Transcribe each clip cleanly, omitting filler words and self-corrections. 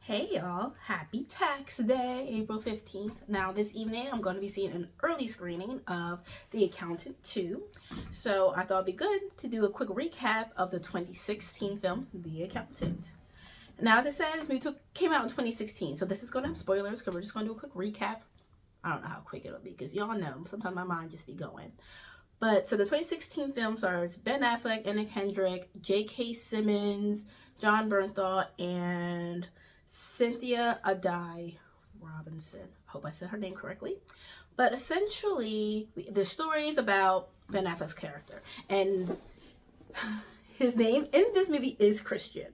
Hey y'all, happy tax day, April 15th. Now this evening I'm going to be seeing an early screening of The Accountant 2. So I thought it'd be good to do a quick recap of the 2016 film, The Accountant. Now as I said, this movie came out in 2016, so this is going to have spoilers because we're just going to do a quick recap. I don't know how quick it'll be because y'all know sometimes my mind just be going. But so the 2016 film stars Ben Affleck, Anna Kendrick, J.K. Simmons, Jon Bernthal, and Cynthia Addai Robinson. Hope I said her name correctly. But essentially, the story is about Ben Affleck's character. And his name in this movie is Christian.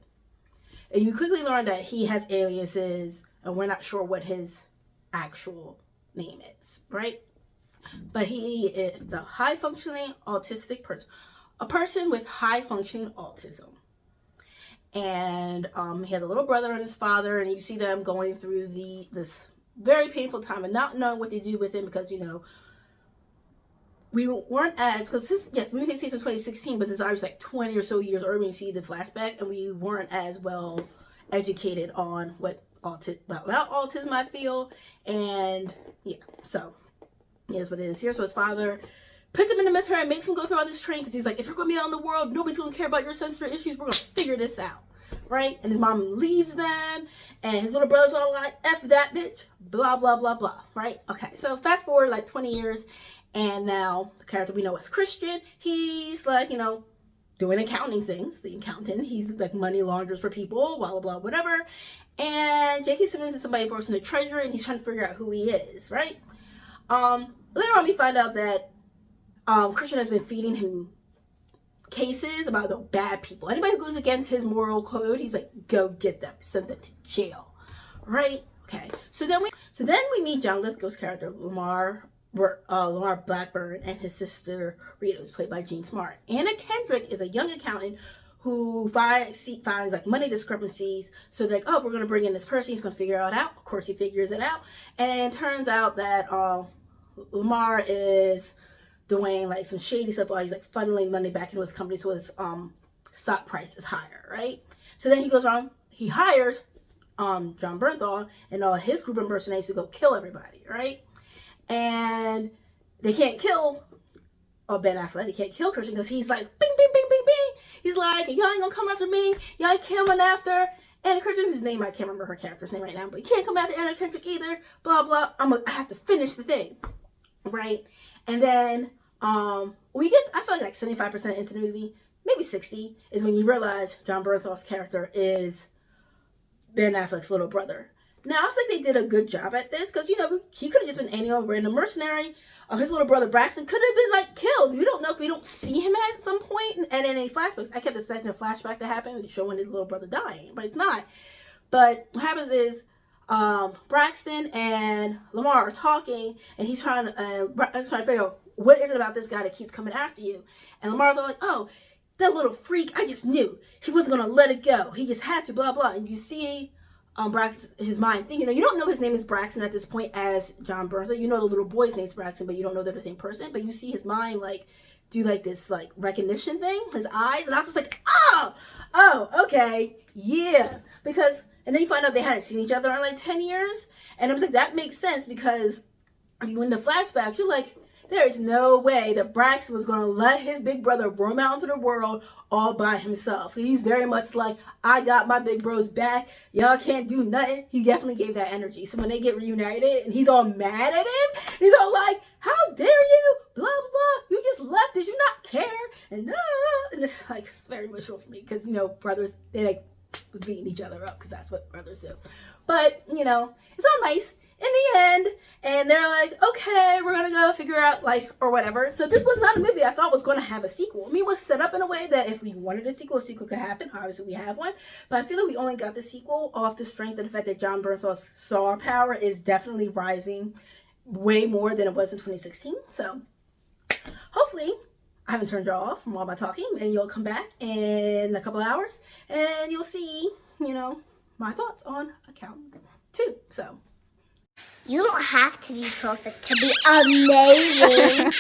And you quickly learn that he has aliases, and we're not sure what his actual name is, right? But he is a high-functioning autistic person. A person with high-functioning autism. And he has a little brother and his father, and you see them going through this very painful time and not knowing what to do with him because, we weren't as, because yes, movie takes place in 2016, but this is obviously like 20 or so years earlier when you see the flashback, and we weren't as well educated on what about autism, I feel. And yeah, so here's what it is here. So his father puts him in the military and makes him go through all this training because he's like, if you're going to be out in the world, nobody's going to care about your sensory issues. We're going to figure this out, right? And his mom leaves them, and his little brother's all like, F that bitch, blah, blah, blah, blah, right? Okay, so fast forward like 20 years, and now the character we know as Christian, he's like, doing accounting things, the accountant. He's like money launders for people, blah, blah, blah, whatever. And J.K. Simmons is somebody who works in the treasury, and he's trying to figure out who he is, right? Later on, we find out that Christian has been feeding him cases about the bad people. Anybody who goes against his moral code, he's like, go get them, send them to jail, right? Okay. So then we meet John Lithgow's character, Lamar Blackburn, and his sister Rita, who's played by Jean Smart. Anna Kendrick is a young accountant who finds like money discrepancies. So they're like, oh, we're going to bring in this person. He's going to figure it out. Of course, he figures it out. And it turns out that Lamar is doing like some shady stuff while he's like funneling money back into his company so his stock price is higher, right? So then he goes on, he hires Jon Bernthal and all his group of mercenaries to go kill everybody, right? And they can't kill Ben Affleck, they can't kill Christian because he's like, bing, bing, bing, bing, bing. He's like, y'all ain't gonna come after me, y'all ain't coming after Anna Kendrick, whose name I can't remember her character's name right now, but you can't come after Anna Kendrick either, blah, blah. I have to finish the thing, right? And then we get, I feel like 75% into the movie, maybe 60, is when you realize Jon Bernthal's character is Ben Affleck's little brother. Now, I think they did a good job at this because, he could have just been any old random mercenary. His little brother Braxton could have been like killed. We don't know if we don't see him at some point. And in any flashbacks, I kept expecting a flashback to happen showing his little brother dying, but it's not. But what happens is Braxton and Lamar are talking, and he's trying to figure out what is it about this guy that keeps coming after you. And Lamar's all like, oh, that little freak, I just knew he wasn't gonna let it go. He just had to, blah blah. And you see Braxton, his mind thinking, you don't know his name is Braxton at this point as Jon Bernthal. You know the little boy's name's Braxton, but you don't know they're the same person. But you see his mind like do like this like recognition thing, his eyes, and I was just like, oh, okay, yeah, because. And then you find out they hadn't seen each other in like 10 years. And I was like, that makes sense because if you in the flashbacks, you're like, there is no way that Braxton was going to let his big brother roam out into the world all by himself. He's very much like, I got my big bros back. Y'all can't do nothing. He definitely gave that energy. So when they get reunited and he's all mad at him, he's all like, how dare you? Blah, blah, blah. You just left. Did you not care? And it's like, it's very emotional for me because, brothers, they like, was beating each other up because that's what brothers do. But, it's all nice in the end. And they're like, okay, we're going to go figure out life or whatever. So this was not a movie I thought was going to have a sequel. I mean, it was set up in a way that if we wanted a sequel could happen. Obviously, we have one. But I feel like we only got the sequel off the strength of the fact that Jon Bernthal's star power is definitely rising way more than it was in 2016. So hopefully I haven't turned you off from all my talking, and you'll come back in a couple hours, and you'll see, my thoughts on Accountant 2. So, you don't have to be perfect to be amazing.